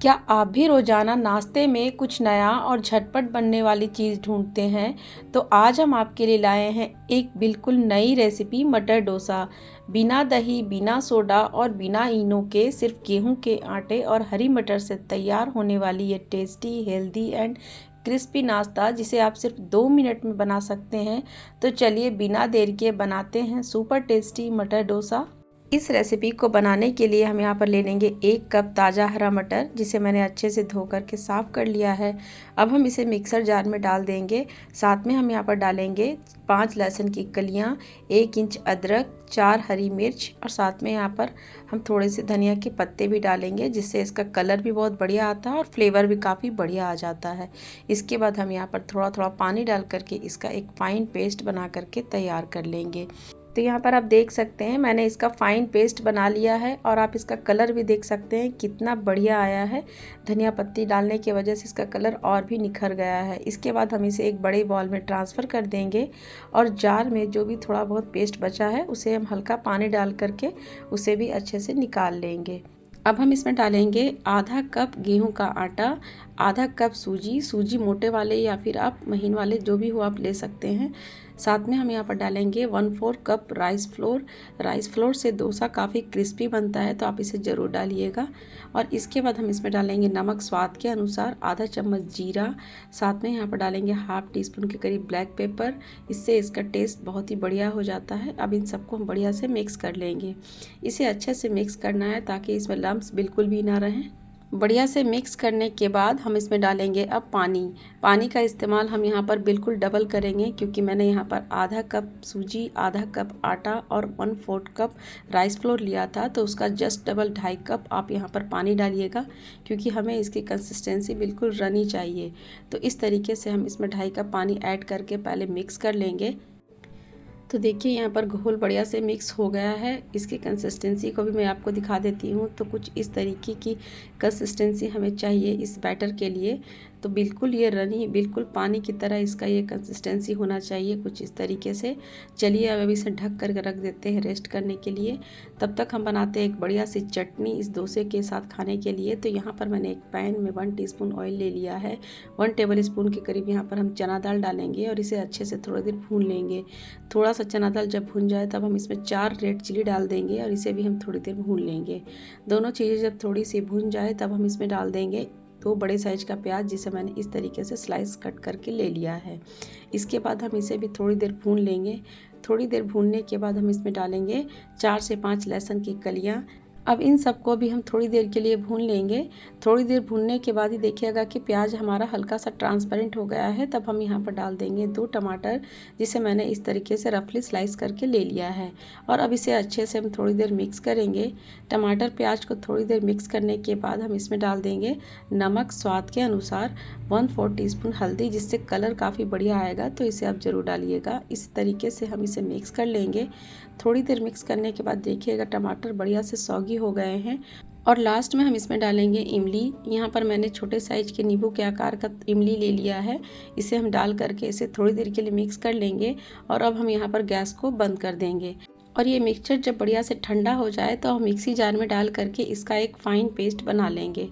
क्या आप भी रोज़ाना नाश्ते में कुछ नया और झटपट बनने वाली चीज़ ढूंढते हैं? तो आज हम आपके लिए लाए हैं एक बिल्कुल नई रेसिपी मटर डोसा। बिना दही, बिना सोडा और बिना इनो के सिर्फ गेहूं के आटे और हरी मटर से तैयार होने वाली ये टेस्टी, हेल्दी एंड क्रिस्पी नाश्ता जिसे आप सिर्फ 2 मिनट में बना सकते हैं। तो चलिए बिना देर के बनाते हैं सुपर टेस्टी मटर डोसा। इस रेसिपी को बनाने के लिए हम यहाँ पर ले लेंगे 1 कप ताज़ा हरा मटर, जिसे मैंने अच्छे से धो करके साफ़ कर लिया है। अब हम इसे मिक्सर जार में डाल देंगे। साथ में हम यहाँ पर डालेंगे 5 लहसुन की कलियाँ, 1 इंच अदरक, 4 हरी मिर्च और साथ में यहाँ पर हम थोड़े से धनिया के पत्ते भी डालेंगे, जिससे इसका कलर भी बहुत बढ़िया आता है और फ्लेवर भी काफ़ी बढ़िया आ जाता है। इसके बाद हम यहाँ पर थोड़ा थोड़ा पानी डाल करके इसका एक फ़ाइन पेस्ट बना करके तैयार कर लेंगे। तो यहाँ पर आप देख सकते हैं मैंने इसका फ़ाइन पेस्ट बना लिया है और आप इसका कलर भी देख सकते हैं कितना बढ़िया आया है। धनिया पत्ती डालने की वजह से इसका कलर और भी निखर गया है। इसके बाद हम इसे एक बड़े बॉल में ट्रांसफ़र कर देंगे और जार में जो भी थोड़ा बहुत पेस्ट बचा है उसे हम हल्का पानी डाल करके उसे भी अच्छे से निकाल लेंगे। अब हम इसमें डालेंगे आधा कप गेहूं का आटा, आधा कप सूजी मोटे वाले या फिर आप महीन वाले जो भी हो आप ले सकते हैं। साथ में हम यहाँ पर डालेंगे 1/4 कप राइस फ्लोर से डोसा काफ़ी क्रिस्पी बनता है, तो आप इसे ज़रूर डालिएगा। और इसके बाद हम इसमें डालेंगे नमक स्वाद के अनुसार, आधा चम्मच जीरा, साथ में यहाँ पर डालेंगे हाफ टी स्पून के करीब ब्लैक पेपर। इससे इसका टेस्ट बहुत ही बढ़िया हो जाता है। अब इन सबको हम बढ़िया से मिक्स कर लेंगे। इसे अच्छे से मिक्स करना है ताकि इसमें लम्प्स बिल्कुल भी ना रहें। बढ़िया से मिक्स करने के बाद हम इसमें डालेंगे अब पानी का इस्तेमाल हम यहाँ पर बिल्कुल डबल करेंगे, क्योंकि मैंने यहाँ पर आधा कप सूजी, आधा कप आटा और 1/4 कप राइस फ्लोर लिया था, तो उसका जस्ट डबल 2.5 कप आप यहाँ पर पानी डालिएगा, क्योंकि हमें इसकी कंसिस्टेंसी बिल्कुल रनी चाहिए। तो इस तरीके से हम इसमें 2.5 कप पानी ऐड करके पहले मिक्स कर लेंगे। तो देखिए यहाँ पर घोल बढ़िया से मिक्स हो गया है। इसकी कंसिस्टेंसी को भी मैं आपको दिखा देती हूँ। तो कुछ इस तरीके की कंसिस्टेंसी हमें चाहिए इस बैटर के लिए। तो बिल्कुल ये रनी, बिल्कुल पानी की तरह इसका ये कंसिस्टेंसी होना चाहिए, कुछ इस तरीके से। चलिए अब इसे ढक कर रख देते हैं रेस्ट करने के लिए। तब तक हम बनाते हैं एक बढ़िया सी चटनी इस डोसे के साथ खाने के लिए। तो यहाँ पर मैंने एक पैन में 1 टीस्पून ऑयल ले लिया है। 1 टेबल स्पून के करीब यहाँ पर हम चना दाल डालेंगे और इसे अच्छे से थोड़ी देर भून लेंगे। थोड़ा सा चना दाल जब भुन जाए तब हम इसमें 4 रेड चिली डाल देंगे और इसे भी हम थोड़ी देर भून लेंगे। दोनों चीज़ें जब थोड़ी सी भुन जाए तब हम इसमें डाल देंगे 2 बड़े साइज का प्याज, जिसे मैंने इस तरीके से स्लाइस कट करके ले लिया है। इसके बाद हम इसे भी थोड़ी देर भून लेंगे। थोड़ी देर भूनने के बाद हम इसमें डालेंगे 4 से 5 लहसुन की कलियाँ। अब इन सबको भी हम थोड़ी देर के लिए भून लेंगे। थोड़ी देर भूनने के बाद ही देखिएगा कि प्याज हमारा हल्का सा ट्रांसपेरेंट हो गया है। तब हम यहाँ पर डाल देंगे 2 टमाटर, जिसे मैंने इस तरीके से रफली स्लाइस करके ले लिया है। और अब इसे अच्छे से हम थोड़ी देर मिक्स करेंगे। टमाटर प्याज को थोड़ी देर मिक्स करने के बाद हम इसमें डाल देंगे नमक स्वाद के अनुसार, 1/4 टीस्पून हल्दी, जिससे कलर काफ़ी बढ़िया आएगा, तो इसे आप ज़रूर डालिएगा। इस तरीके से हम इसे मिक्स कर लेंगे। थोड़ी देर मिक्स करने के बाद देखिएगा टमाटर बढ़िया से सौगी हो गए हैं। और लास्ट में हम इसमें डालेंगे इमली। यहाँ पर मैंने छोटे साइज के नींबू के आकार का इमली ले लिया है। इसे हम डाल करके इसे थोड़ी देर के लिए मिक्स कर लेंगे और अब हम यहाँ पर गैस को बंद कर देंगे। और ये मिक्सचर जब बढ़िया से ठंडा हो जाए तो हम मिक्सी जार में डाल करके इसका एक फ़ाइन पेस्ट बना लेंगे।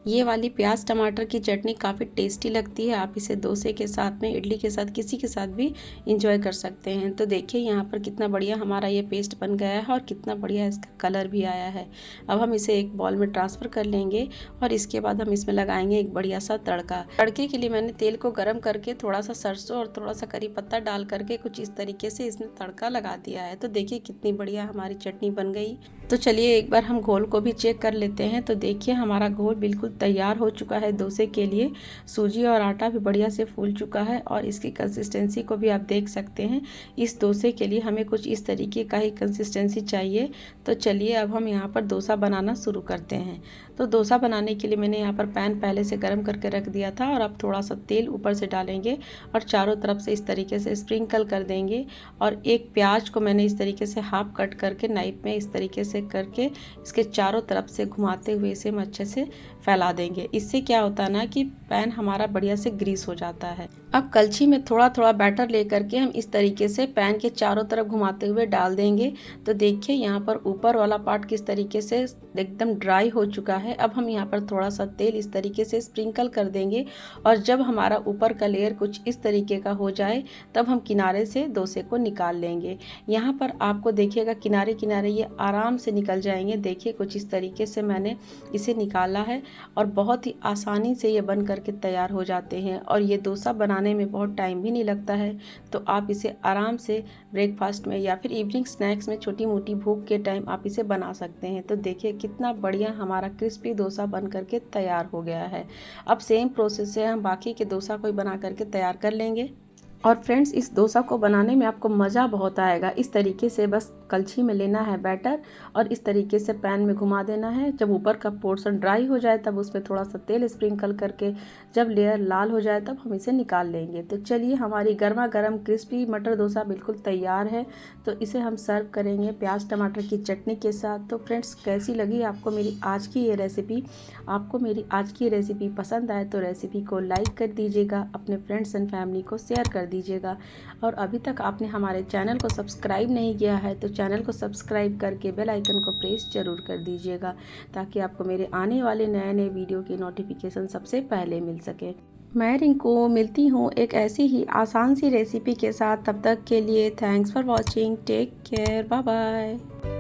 ये वाली प्याज टमाटर की चटनी काफ़ी टेस्टी लगती है। आप इसे डोसे के साथ में, इडली के साथ, किसी के साथ भी इंजॉय कर सकते हैं। तो देखिए यहाँ पर कितना बढ़िया हमारा ये पेस्ट बन गया है और कितना बढ़िया इसका कलर भी आया है। अब हम इसे एक बॉल में ट्रांसफ़र कर लेंगे और इसके बाद हम इसमें लगाएंगे एक बढ़िया सा तड़का। तड़के के लिए मैंने तेल को गर्म करके थोड़ा सा सरसों और थोड़ा सा करी पत्ता डाल करके कुछ इस तरीके से इसमें तड़का लगा दिया है। तो देखिए कितनी बढ़िया हमारी चटनी बन गई। तो चलिए एक बार हम घोल को भी चेक कर लेते हैं। तो देखिए हमारा घोल बिल्कुल तैयार हो चुका है डोसे के लिए। सूजी और आटा भी बढ़िया से फूल चुका है और इसकी कंसिस्टेंसी को भी आप देख सकते हैं। इस डोसे के लिए हमें कुछ इस तरीके का ही कंसिस्टेंसी चाहिए। तो चलिए अब हम यहाँ पर डोसा बनाना शुरू करते हैं। तो डोसा बनाने के लिए मैंने यहाँ पर पैन पहले से गर्म करके रख दिया था और अब थोड़ा सा तेल ऊपर से डालेंगे और चारों तरफ से इस तरीके से स्प्रिंकल कर देंगे। और एक प्याज को मैंने इस तरीके से हाफ कट करके नाइफ में इस तरीके से करके इसके चारों तरफ से घुमाते हुए इसे हम अच्छे से फैला चला देंगे। इससे क्या होता है ना कि पैन हमारा बढ़िया से ग्रीस हो जाता है। अब कलछी में थोड़ा थोड़ा बैटर लेकर के हम इस तरीके से पैन के चारों तरफ घुमाते हुए डाल देंगे। तो देखिए यहाँ पर ऊपर वाला पार्ट किस तरीके से एकदम ड्राई हो चुका है। अब हम यहाँ पर थोड़ा सा तेल इस तरीके से स्प्रिंकल कर देंगे और जब हमारा ऊपर का लेयर कुछ इस तरीके का हो जाए तब हम किनारे से डोसे को निकाल लेंगे। यहाँ पर आपको देखिएगा किनारे किनारे ये आराम से निकल जाएंगे। देखिए कुछ इस तरीके से मैंने इसे निकाला है और बहुत ही आसानी से ये बन करके तैयार हो जाते हैं और ये डोसा बनाने में बहुत टाइम भी नहीं लगता है। तो आप इसे आराम से ब्रेकफास्ट में या फिर इवनिंग स्नैक्स में छोटी मोटी भूख के टाइम आप इसे बना सकते हैं। तो देखिए कितना बढ़िया हमारा क्रिस्पी डोसा बन करके तैयार हो गया है। अब सेम प्रोसेस से हम बाकी के डोसा को बना करके तैयार कर लेंगे। और फ्रेंड्स इस डोसा को बनाने में आपको मज़ा बहुत आएगा। इस तरीके से बस कलछी में लेना है बैटर और इस तरीके से पैन में घुमा देना है। जब ऊपर का पोर्शन ड्राई हो जाए तब उसमें थोड़ा सा तेल स्प्रिंकल करके जब लेयर लाल हो जाए तब हम इसे निकाल लेंगे। तो चलिए हमारी गर्मा गर्म क्रिस्पी मटर डोसा बिल्कुल तैयार है। तो इसे हम सर्व करेंगे प्याज टमाटर की चटनी के साथ। तो फ्रेंड्स कैसी लगी आपको मेरी आज की ये रेसिपी? आपको मेरी आज की रेसिपी पसंद आए तो रेसिपी को लाइक कर दीजिएगा, अपने फ्रेंड्स एंड फैमिली को शेयर कर दीजिएगा। और अभी तक आपने हमारे चैनल को सब्सक्राइब नहीं किया है तो चैनल को सब्सक्राइब करके बेल आइकन को प्रेस जरूर कर दीजिएगा ताकि आपको मेरे आने वाले नए नए वीडियो की नोटिफिकेशन सबसे पहले मिल सके। मैं रिंकू मिलती हूँ एक ऐसी ही आसान सी रेसिपी के साथ। तब तक के लिए thanks for watching, take care, bye bye.